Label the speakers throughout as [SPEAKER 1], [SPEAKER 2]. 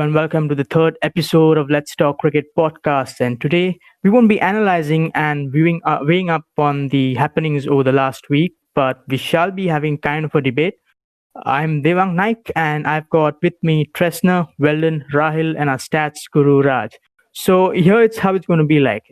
[SPEAKER 1] and welcome to the third episode of Let's Talk Cricket podcast. And today we won't be analyzing and weighing up on the happenings over the last week, but we shall be having kind of a debate. I'm Devang Naik, and I've got with me Tresna, Weldon, Rahil, and our stats guru Raj. So here it's how it's going to be like.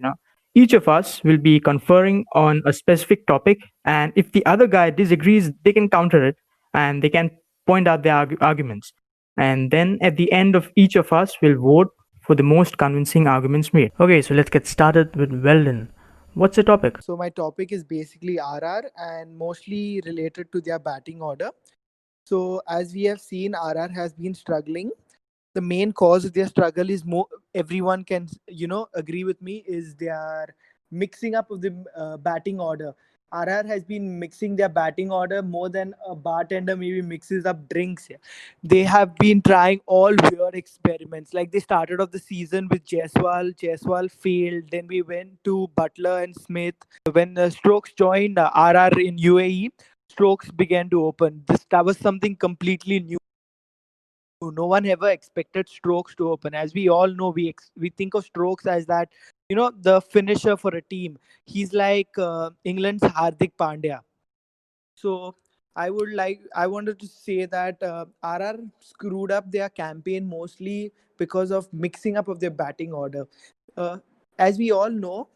[SPEAKER 1] Each of us will be conferring on a specific topic, and if the other guy disagrees, they can counter it and they can point out their arguments. And then at the end of each of us will vote for the most convincing arguments made. Okay, so let's get started with Weldon. What's the topic?
[SPEAKER 2] So my topic is basically RR and mostly related to their batting order. So as we have seen, RR has been struggling. The main cause of their struggle is more. Everyone can agree with me is their mixing up of the batting order. RR has been mixing their batting order more than a bartender maybe mixes up drinks. Yeah. They have been trying all weird experiments. Like they started off the season with Jaiswal failed. Then we went to Butler and Smith. When Stokes joined RR in UAE, Stokes began to open. That was something completely new. No one ever expected Stokes to open. As we all know, we think of Stokes as that the finisher for a team. He's like England's Hardik Pandya. So I wanted to say that RR screwed up their campaign mostly because of mixing up of their batting order. Uh, as we all know,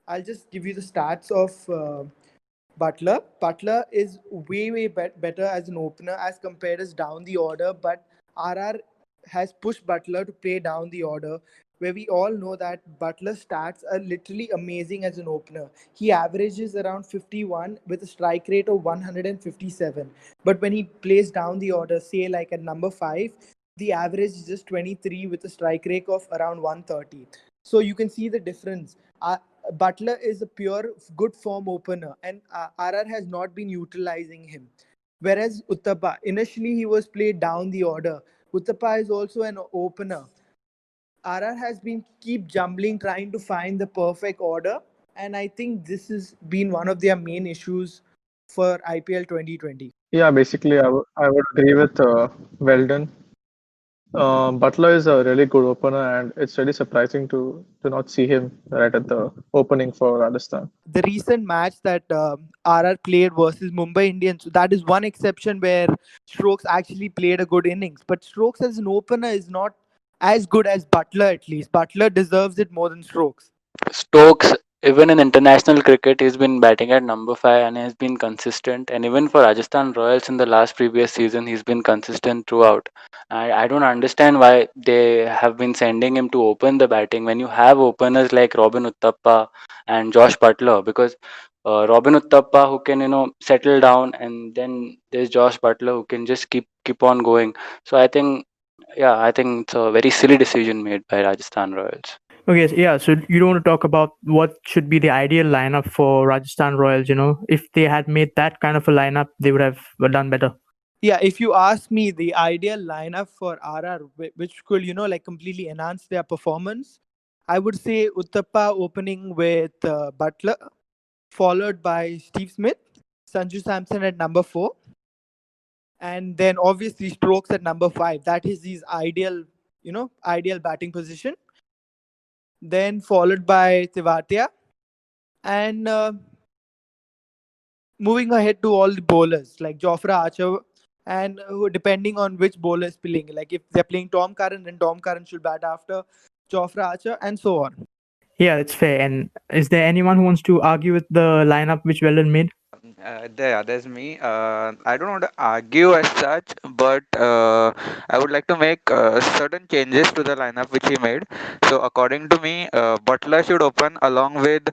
[SPEAKER 2] I'll just give you the stats of Butler. Butler is better as an opener as compared as down the order, but RR has pushed Butler to play down the order, where we all know that Butler's stats are literally amazing as an opener. He averages around 51 with a strike rate of 157. But when he plays down the order, say like at number 5, the average is just 23 with a strike rate of around 130. So you can see the difference. Butler is a pure good form opener, and RR has not been utilizing him. Whereas Uttapa, initially he was played down the order. Uttapa is also an opener. RR has been keep jumbling, trying to find the perfect order, and I think this has been one of their main issues for IPL 2020.
[SPEAKER 3] Yeah, basically, I would agree with Weldon. Butler is a really good opener, and it's really surprising to not see him right at the opening for Rajasthan.
[SPEAKER 2] The recent match that RR played versus Mumbai Indians, that is one exception where Stokes actually played a good innings. But Stokes as an opener is not as good as Butler, at least. Butler deserves it more than Stokes.
[SPEAKER 4] Stokes, even in international cricket, he's been batting at number 5 and has been consistent. And even for Rajasthan Royals in the last previous season, he's been consistent throughout. I don't understand why they have been sending him to open the batting when you have openers like Robin Uthappa and Josh Butler. Because Robin Uthappa who can settle down, and then there's Josh Butler who can just keep on going. So I think it's a very silly decision made by Rajasthan Royals.
[SPEAKER 1] Okay, so you don't want to talk about what should be the ideal lineup for Rajasthan Royals. If they had made that kind of a lineup, they would have done better.
[SPEAKER 2] Yeah, if you ask me, the ideal lineup for RR, which could, like completely enhance their performance, I would say Uttappa opening with Butler, followed by Steve Smith, Sanju Samson at number 4, and then obviously Stokes at number 5. That is his ideal batting position. Then followed by Tivatia, and moving ahead to all the bowlers like Jofra Archer, and depending on which bowler is playing. Like if they're playing Tom Curran, then Tom Curran should bat after Jofra Archer, and so on.
[SPEAKER 1] Yeah, that's fair. And is there anyone who wants to argue with the lineup which Weldon made?
[SPEAKER 5] There's me. I don't want to argue as such, but I would like to make certain changes to the lineup which he made. So, according to me, Butler should open along with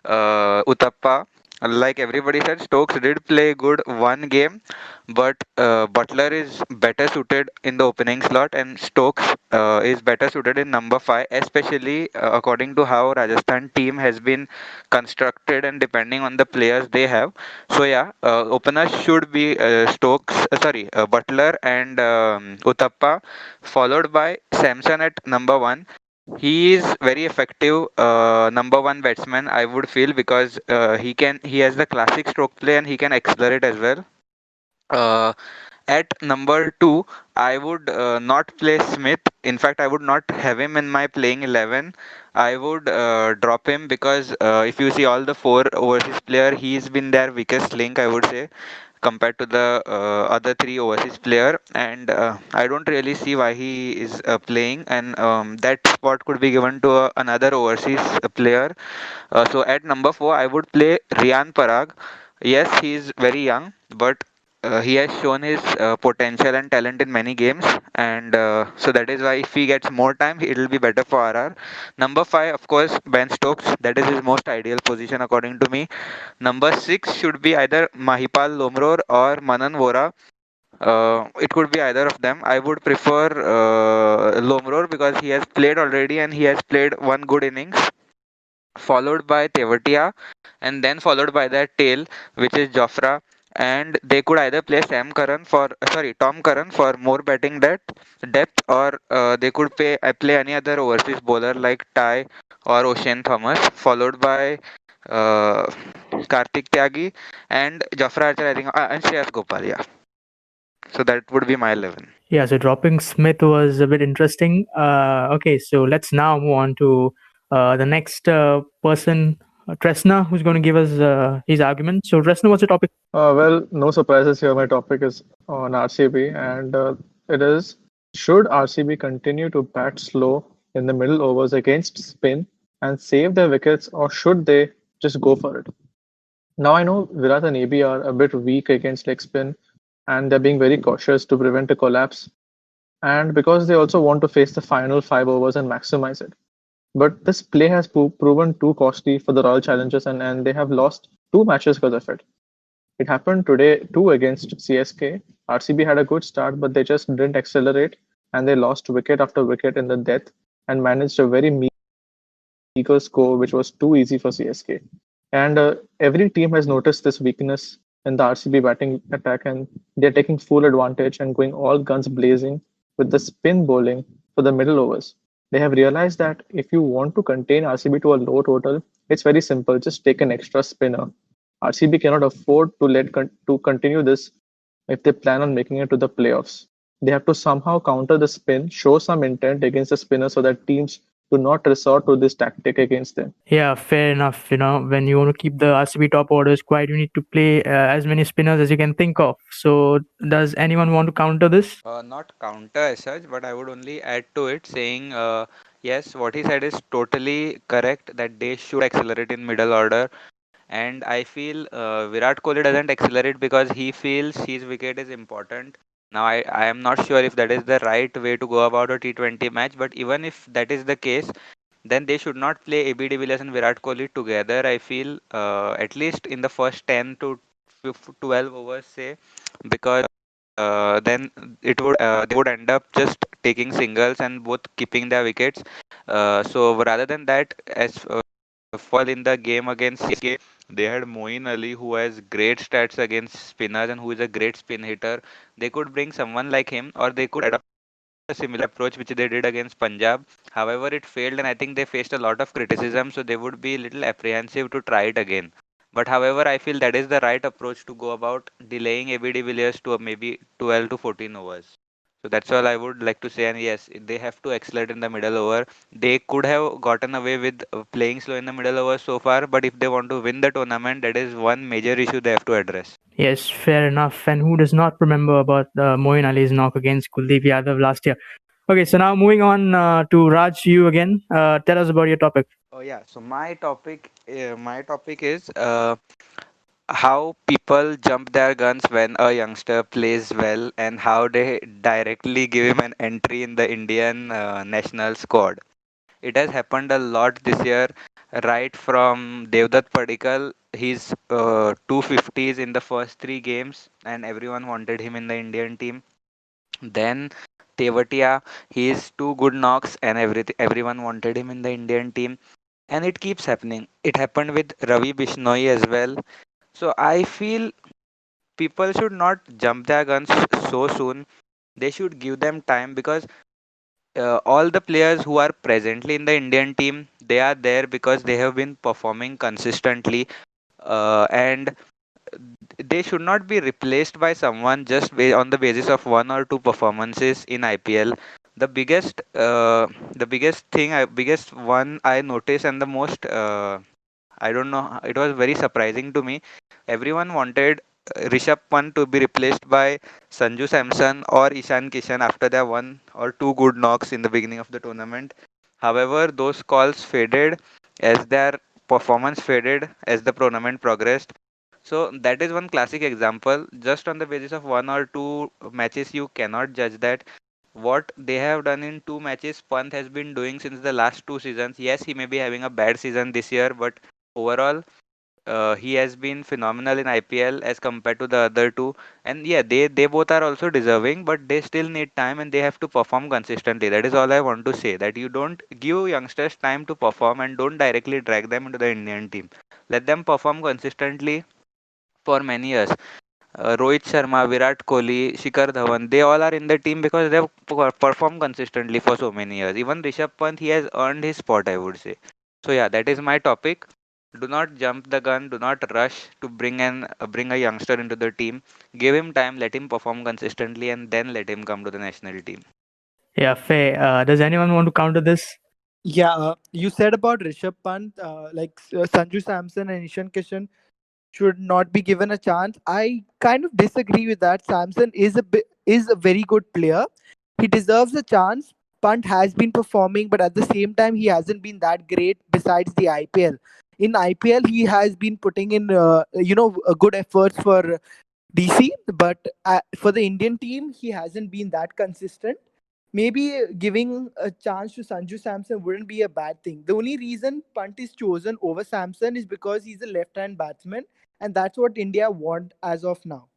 [SPEAKER 5] Uthappa. Like everybody said, Stokes did play good one game, but Butler is better suited in the opening slot, and Stokes is better suited in number 5, especially according to how Rajasthan team has been constructed and depending on the players they have. So yeah, openers should be Butler and Uthappa, followed by Samson at number 1. He is very effective number 1 batsman, I would feel, because he has the classic stroke play and he can accelerate as well. Uh, At number two, I would not play Smith. In fact, I would not have him in my playing 11. I would drop him because if you see all the four overseas player, he's been their weakest link, I would say, compared to the other three overseas player. And I don't really see why he is playing. And that spot could be given to another overseas player. So at number four, I would play Rian Parag. Yes, he is very young, but he has shown his potential and talent in many games, and so that is why if he gets more time, it will be better for RR. Number five, of course, Ben Stokes. That is his most ideal position according to me. Number six should be either Mahipal Lomror or Manan Vora. It could be either of them. I would prefer Lomror because he has played already and he has played one good innings, followed by Tevatia, and then followed by their tail, which is Jofra. And they could either play Tom Curran for more batting depth, or they could play any other overseas bowler like Ty or Ocean Thomas, followed by uh, Karthik Tyagi and Jofra Archer, I think, and Shreyas Gopal. Yeah, so that would be my 11.
[SPEAKER 1] Yeah, so dropping Smith was a bit interesting. Okay, so let's now move on to the next person, Tresna, who's going to give us his argument. So, Tresna, what's the topic?
[SPEAKER 3] Well, no surprises here. My topic is on RCB, and it is, should RCB continue to bat slow in the middle overs against spin and save their wickets, or should they just go for it? Now, I know Virat and AB are a bit weak against leg spin, and they're being very cautious to prevent a collapse, and because they also want to face the final 5 overs and maximize it. But this play has proven too costly for the Royal Challengers, and they have lost 2 matches because of it. It happened today too against CSK. RCB had a good start, but they just didn't accelerate, and they lost wicket after wicket in the death and managed a very meager score, which was too easy for CSK. And every team has noticed this weakness in the RCB batting attack, and they're taking full advantage and going all guns blazing with the spin bowling for the middle overs. They have realized that if you want to contain RCB to a low total, it's very simple. Just take an extra spinner. RCB cannot afford to continue this if they plan on making it to the playoffs. They have to somehow counter the spin, show some intent against the spinner so that teams do not resort to this tactic against them.
[SPEAKER 1] Yeah, fair enough. When you want to keep the RCB top orders quiet, you need to play as many spinners as you can think of. So, does anyone want to counter this?
[SPEAKER 5] Not counter as such, but I would only add to it saying, yes, what he said is totally correct that they should accelerate in middle order. And I feel Virat Kohli doesn't accelerate because he feels his wicket is important. Now, I am not sure if that is the right way to go about a T20 match, but even if that is the case, then they should not play AB de Villiers and Virat Kohli together. I feel at least in the first 10 to 12 overs, say, because then they would end up just taking singles and both keeping their wickets. So rather than that, as fall in the game against CSK, they had Moeen Ali, who has great stats against spinners and who is a great spin hitter. They could bring someone like him, or they could adopt a similar approach which they did against Punjab. However, it failed, and I think they faced a lot of criticism, so they would be a little apprehensive to try it again. But however, I feel that is the right approach to go about delaying AB de Villiers to maybe 12 to 14 overs. So that's all I would like to say. And yes, they have to accelerate in the middle over. They could have gotten away with playing slow in the middle over so far, but if they want to win the tournament, that is one major issue they have to address.
[SPEAKER 1] Yes, fair enough. And who does not remember about Moeen Ali's knock against Kuldeep Yadav last year? Okay, so now moving on to Raj, you again. Tell us about your topic.
[SPEAKER 5] Oh yeah. So my topic is how people jump their guns when a youngster plays well, and how they directly give him an entry in the Indian national squad. It has happened a lot this year, right from Devdutt Padikkal. He's 250s in the first 3 games, and everyone wanted him in the Indian team. Then Tevatia, he's 2 good knocks, and everyone wanted him in the Indian team. And it keeps happening. It happened with Ravi Bishnoi as well. So I feel people should not jump their guns so soon. They should give them time, because all the players who are presently in the Indian team, they are there because they have been performing consistently, and they should not be replaced by someone just on the basis of one or two performances in IPL. The biggest thing, biggest one I noticed, and the most I don't know, it was very surprising to me. Everyone wanted Rishabh Pant to be replaced by Sanju Samson or Ishan Kishan after their one or two good knocks in the beginning of the tournament. However, those calls faded as their performance faded as the tournament progressed. So that is one classic example. Just on the basis of one or two matches, you cannot judge that. What they have done in two matches, Pant has been doing since the last two seasons. Yes, he may be having a bad season this year, but overall, he has been phenomenal in IPL as compared to the other two. And yeah, they both are also deserving, but they still need time and they have to perform consistently. That is all I want to say. That you don't give youngsters time to perform and don't directly drag them into the Indian team. Let them perform consistently for many years. Rohit Sharma, Virat Kohli, Shikhar Dhawan, they all are in the team because they have performed consistently for so many years. Even Rishabh Pant, he has earned his spot, I would say. So yeah, that is my topic. Do not jump the gun. Do not rush to bring a youngster into the team. Give him time. Let him perform consistently, and then let him come to the national team.
[SPEAKER 1] Yeah, fair. Does anyone want to counter this?
[SPEAKER 2] Yeah, you said about Rishabh Pant, Sanju Samson and Ishan Kishan should not be given a chance. I kind of disagree with that. Samson is a very good player. He deserves a chance. Pant has been performing, but at the same time, he hasn't been that great. Besides the IPL, in IPL, he has been putting in good efforts for DC, but for the Indian team, he hasn't been that consistent. Maybe giving a chance to Sanju Samson wouldn't be a bad thing. The only reason Pant is chosen over Samson is because he's a left-hand batsman, and that's what India want as of now.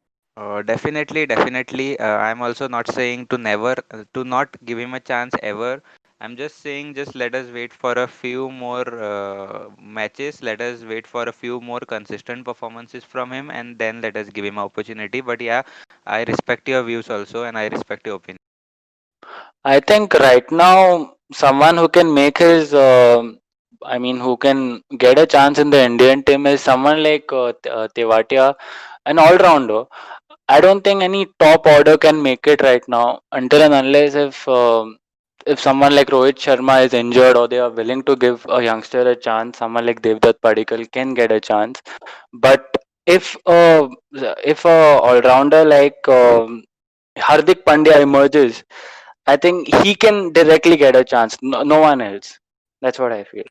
[SPEAKER 5] Definitely. I'm also not saying to never, to not give him a chance ever. I'm just saying, just let us wait for a few more matches. Let us wait for a few more consistent performances from him, and then let us give him an opportunity. But yeah, I respect your views also, and I respect your opinion.
[SPEAKER 4] I think right now, someone who can make his, I mean, who can get a chance in the Indian team is someone like Tewatia, an all rounder. I don't think any top order can make it right now until and unless if someone like Rohit Sharma is injured or they are willing to give a youngster a chance, someone like Devdutt Padikkal can get a chance. But if uh, if a all rounder like Hardik Pandya emerges, I think he can directly get a chance. No one else. That's what I feel.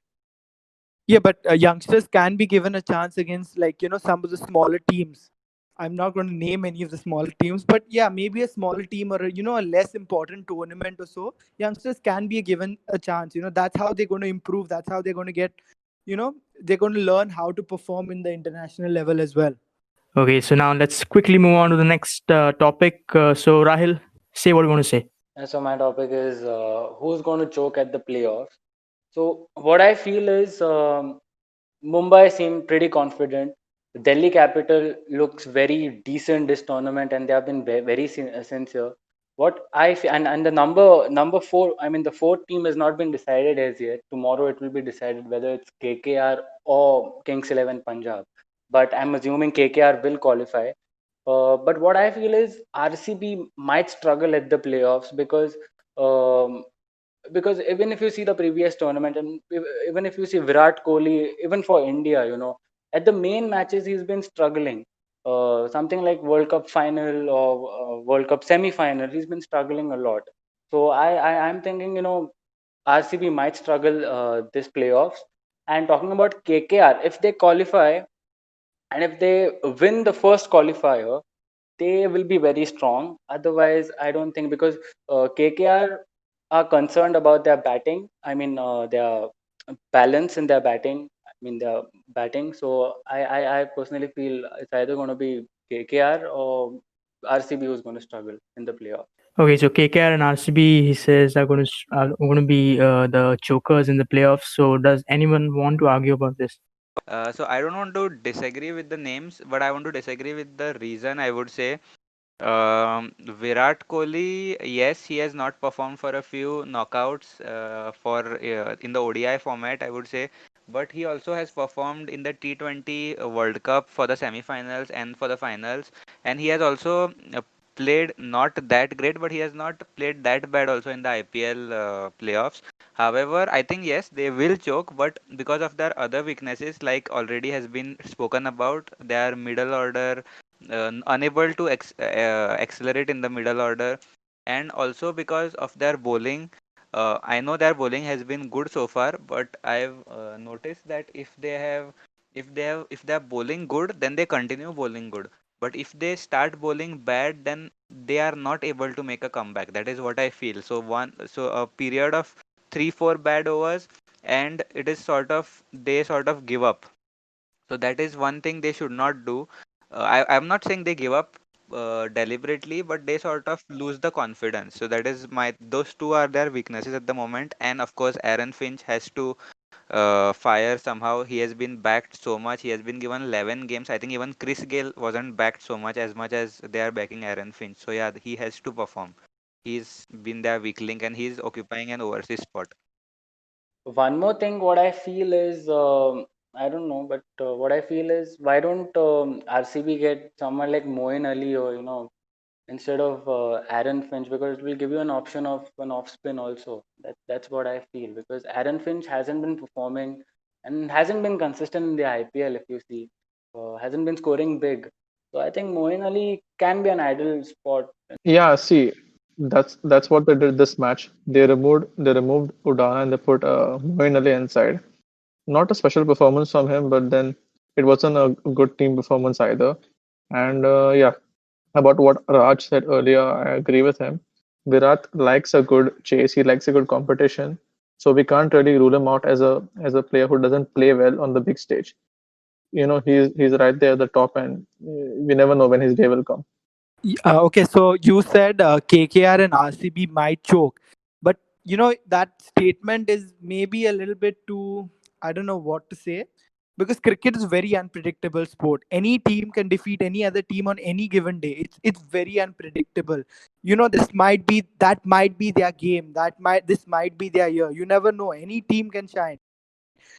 [SPEAKER 2] Yeah, but youngsters can be given a chance against some of the smaller teams. I'm not going to name any of the smaller teams, but yeah, maybe a smaller team or a less important tournament or so. Youngsters can be given a chance. That's how they're going to improve. That's how they're going to get. They're going to learn how to perform in the international level as well.
[SPEAKER 1] Okay, so now let's quickly move on to the next topic. So, Rahil, say what you want to say.
[SPEAKER 4] And so my topic is who's going to choke at the playoffs. So what I feel is Mumbai seem pretty confident. The Delhi Capital looks very decent this tournament, and they have been very sincere. What and the number four, I mean the fourth team has not been decided as yet. Tomorrow it will be decided whether it's KKR or Kings 11 Punjab. But I'm assuming KKR will qualify. But what I feel is RCB might struggle at the playoffs um, because even if you see the previous tournament and even if you see Virat Kohli, even for India, at the main matches he's been struggling. Something like World Cup final or World Cup semi final, he's been struggling a lot. So I'm thinking, RCB might struggle this playoffs. And talking about KKR, if they qualify and if they win the first qualifier, they will be very strong. Otherwise, I don't think because KKR are concerned about their batting. I mean, their balance in their batting. I mean, their batting. So I personally feel it's either going to be KKR or RCB who's going to struggle in the playoff.
[SPEAKER 1] Okay, so KKR and RCB, he says, are going to be the chokers in the playoffs. So, does anyone want to argue about this?
[SPEAKER 5] So I don't want to disagree with the names, but I want to disagree with the reason. I would say Virat Kohli, yes, he has not performed for a few knockouts in the ODI format, I would say. but he also has performed in the T20 World Cup for the semi-finals and for the finals, and he has also played not that great, but he has not played that bad also in the IPL playoffs. However, I think yes, they will choke, but because of their other weaknesses, like already has been spoken about, their middle order unable to accelerate in the middle order, and also because of their bowling. I know their bowling has been good so far, but I've noticed that if they're bowling good, then they continue bowling good. But if they start bowling bad, then they are not able to make a comeback. That is what I feel. So a period of 3-4 bad overs, and it is they sort of give up. So that is one thing they should not do. I'm not saying they give up deliberately, but they sort of lose the confidence. So that is those two are their weaknesses at the moment. And of course, Aaron Finch has to fire somehow. He has been backed so much. He has been given 11 games. I think even Chris Gale wasn't backed so much as they are backing Aaron Finch. So yeah, he has to perform. He's been their weak link and he's occupying an overseas spot.
[SPEAKER 4] One more thing, what I feel is, I don't know, but what I feel is, why don't RCB get someone like Moeen Ali, or instead of Aaron Finch, because it will give you an option of an off spin also. That's what I feel, because Aaron Finch hasn't been performing and hasn't been consistent in the IPL. If you see, hasn't been scoring big. So I think Moeen Ali can be an ideal spot.
[SPEAKER 3] Yeah, see, that's what they did this match. They removed Udana and they put Moeen Ali inside. Not a special performance from him, but then it wasn't a good team performance either. And yeah, about what Raj said earlier, I agree with him. Virat likes a good chase. He likes a good competition. So we can't really rule him out as a player who doesn't play well on the big stage. He's right there at the top, and we never know when his day will come.
[SPEAKER 2] Okay, so you said KKR and RCB might choke, but that statement is maybe a little bit too. I don't know what to say, because cricket is a very unpredictable sport. Any team can defeat any other team on any given day. It's very unpredictable. This might be their game. This might be their year. You never know. Any team can shine.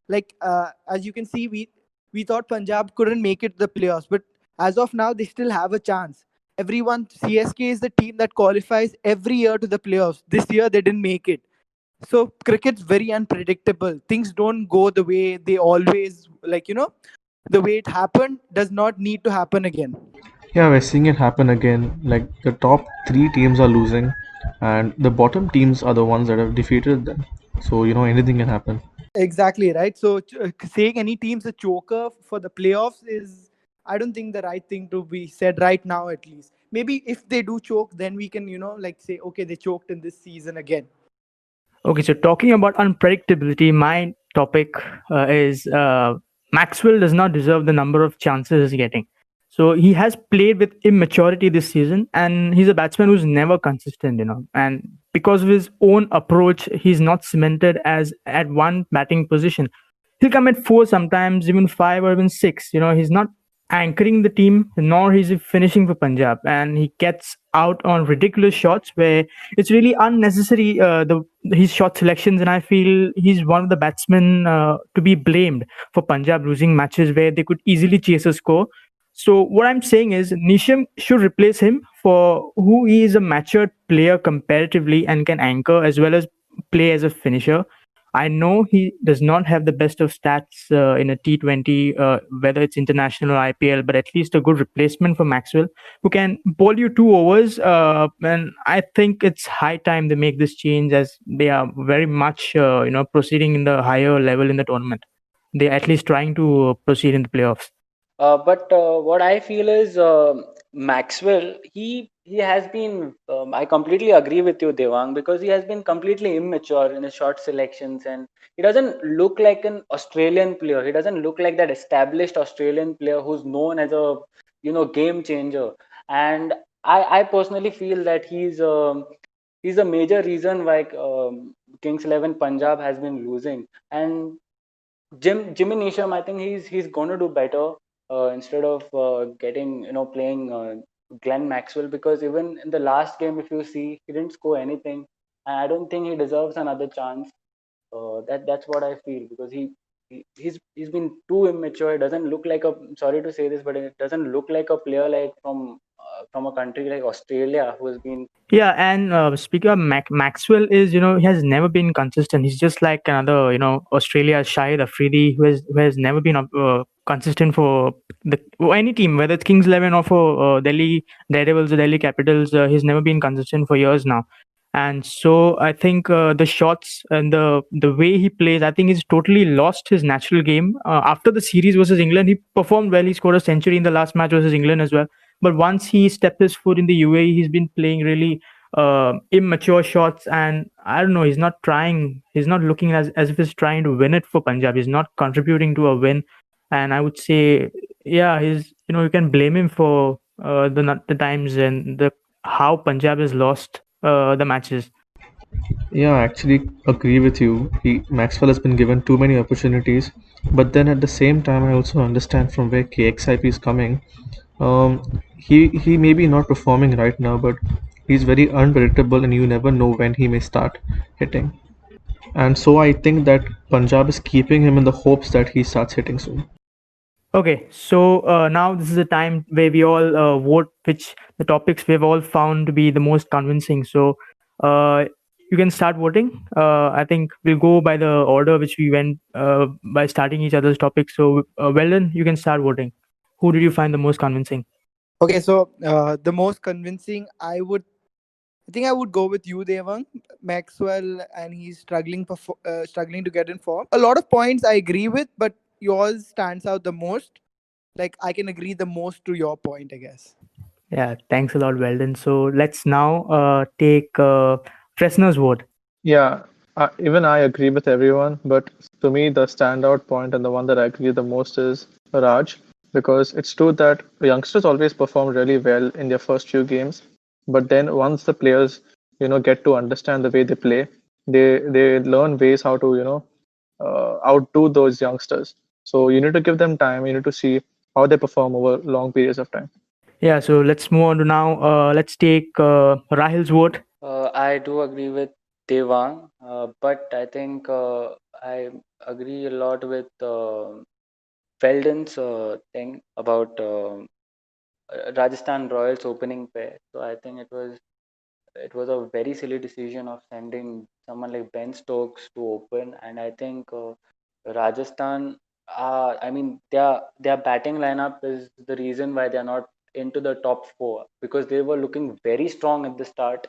[SPEAKER 2] Like as you can see, we thought Punjab couldn't make it to the playoffs, but as of now, they still have a chance. Everyone, CSK is the team that qualifies every year to the playoffs. This year, they didn't make it. So cricket's very unpredictable. Things don't go the way they always the way it happened does not need to happen again.
[SPEAKER 6] Yeah, we're seeing it happen again. Like the top three teams are losing, and the bottom teams are the ones that have defeated them. So, anything can happen.
[SPEAKER 2] Exactly, right? So saying any team's a choker for the playoffs is, I don't think, the right thing to be said right now, at least. Maybe if they do choke, then we can, say, okay, they choked in this season again.
[SPEAKER 1] Okay, so talking about unpredictability, my topic is Maxwell does not deserve the number of chances he's getting. So he has played with immaturity this season, and he's a batsman who's never consistent, And because of his own approach, he's not cemented as at one batting position. He'll come at four, sometimes even five or even six. He's not anchoring the team, nor is he finishing for Punjab, and he gets out on ridiculous shots where it's really unnecessary. The his shot selections, and I feel he's one of the batsmen to be blamed for Punjab losing matches where they could easily chase a score. So what I'm saying is Nisham should replace him for who he is, a matured player comparatively and can anchor as well as play as a finisher. I know he does not have the best of stats in a T20, whether it's international or IPL, but at least a good replacement for Maxwell, who can bowl you 2 overs. And I think it's high time they make this change, as they are very much, proceeding in the higher level in the tournament. They're at least trying to proceed in the playoffs.
[SPEAKER 4] But what I feel is, Maxwell. He has been. I completely agree with you, Devang, because he has been completely immature in his shot selections, and he doesn't look like an Australian player. He doesn't look like that established Australian player who's known as a game changer. And I personally feel that he's a major reason why Kings 11 Punjab has been losing. And Jimmy Neesham, I think he's going to do better instead of getting playing Glenn Maxwell, because even in the last game, if you see, he didn't score anything, and I don't think he deserves another chance. That's what I feel, because he's been too immature. It doesn't look like a, sorry to say this, but it doesn't look like a player like from a country like Australia who has been.
[SPEAKER 1] Yeah, and speaking of Maxwell, is he has never been consistent. He's just like another Australia's Shahid Afridi who has never been consistent for for any team, whether it's Kings 11 or for Delhi Daredevils or Delhi Capitals. He's never been consistent for years now, and so I think the shots and the way he plays, I think he's totally lost his natural game. After the series versus England, he performed well. He scored a century in the last match versus England as well. But once he stepped his foot in the UAE, he's been playing really immature shots, and I don't know. He's not trying. He's not looking as if he's trying to win it for Punjab. He's not contributing to a win, and I would say, yeah, he's you can blame him for the times and the how Punjab has lost the matches.
[SPEAKER 6] Yeah, I actually agree with you. Maxwell has been given too many opportunities, but then at the same time, I also understand from where KXIP is coming. He may be not performing right now, but he's very unpredictable, and you never know when he may start hitting. And so I think that Punjab is keeping him in the hopes that he starts hitting soon.
[SPEAKER 1] Okay, so now this is a time where we all vote which the topics we've all found to be the most convincing. So you can start voting. I think we'll go by the order which we went by starting each other's topics. So Weldon, you can start voting. Who did you find the most convincing?
[SPEAKER 2] Okay, so the most convincing, I think I would go with you, Devang. Maxwell, and he's struggling to get in form. A lot of points I agree with, but yours stands out the most. Like, I can agree the most to your point, I guess.
[SPEAKER 1] Yeah, thanks a lot, Weldon. So let's now take Fresner's vote.
[SPEAKER 3] Yeah, even I agree with everyone, but to me, the standout point and the one that I agree the most is Raj, because it's true that youngsters always perform really well in their first few games, but then once the players, get to understand the way they play, they learn ways how to, outdo those youngsters. So you need to give them time. You need to see how they perform over long periods of time.
[SPEAKER 1] Yeah, so let's move on to now. Let's take Rahil's vote.
[SPEAKER 4] I do agree with Devang, but I think I agree a lot with Feldon's thing about Rajasthan Royals opening pair. So I think it was a very silly decision of sending someone like Ben Stokes to open, and I think Rajasthan. I mean, their batting lineup is the reason why they are not into the top four, because they were looking very strong at the start,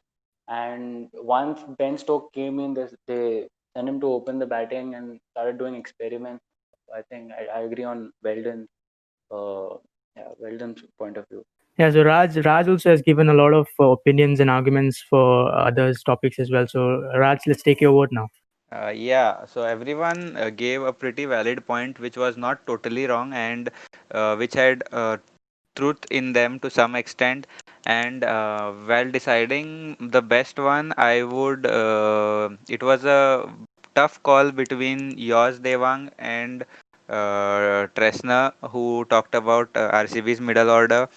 [SPEAKER 4] and once Ben Stokes came in, they sent him to open the batting and started doing experiments. I think I agree on Weldon's point of view.
[SPEAKER 1] Yeah, so Raj also has given a lot of opinions and arguments for others topics as well. So Raj, let's take your vote now.
[SPEAKER 5] Yeah, so everyone gave a pretty valid point, which was not totally wrong, and which had truth in them to some extent. And while deciding the best one, I would. It was a tough call between yours, Devang, and Tresna, who talked about RCB's middle order.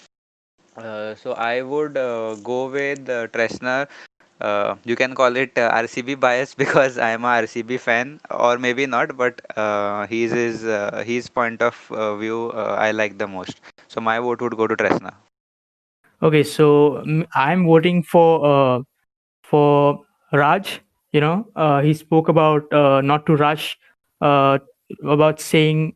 [SPEAKER 5] So I would go with Tresna. You can call it RCB bias because I am a RCB fan, or maybe not, but his point of view I like the most. So my vote would go to Tresna.
[SPEAKER 1] Okay, so I'm voting for Raj. He spoke about not to rush, uh, about saying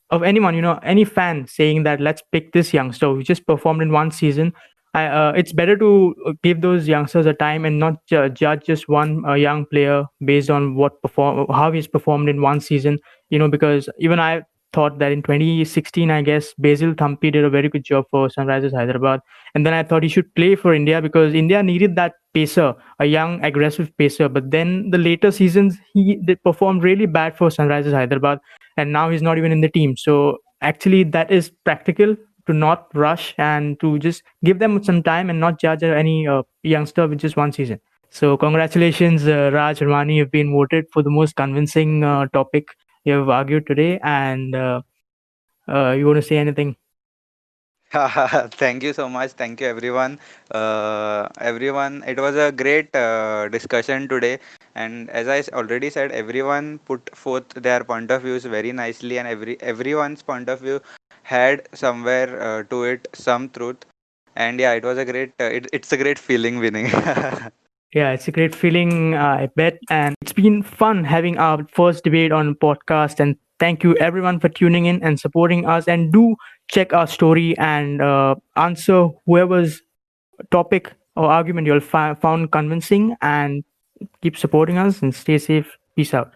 [SPEAKER 1] of anyone, any fan saying that let's pick this youngster who just performed in one season. It's better to give those youngsters a time and not judge just one young player based on how he's performed in one season. Because even I thought that in 2016, I guess Basil Thampi did a very good job for Sunrisers Hyderabad, and then I thought he should play for India because India needed that pacer, a young aggressive pacer. But then the later seasons, they performed really bad for Sunrisers Hyderabad, and now he's not even in the team. So actually, that is practical to not rush and to just give them some time and not judge any youngster with just one season. So congratulations, Raj Ramani, you've been voted for the most convincing topic you have argued today. And you want to say anything?
[SPEAKER 5] Thank you so much. Thank you, everyone. Everyone, it was a great discussion today. And as I already said, everyone put forth their point of views very nicely, and everyone's point of view had somewhere to it some truth. And yeah, it was a great. It's a great feeling winning.
[SPEAKER 1] Yeah, it's a great feeling, I bet. And it's been fun having our first debate on podcast. And thank you everyone for tuning in and supporting us. And do check our story and answer whoever's topic or argument you'll found convincing. And keep supporting us and stay safe. Peace out.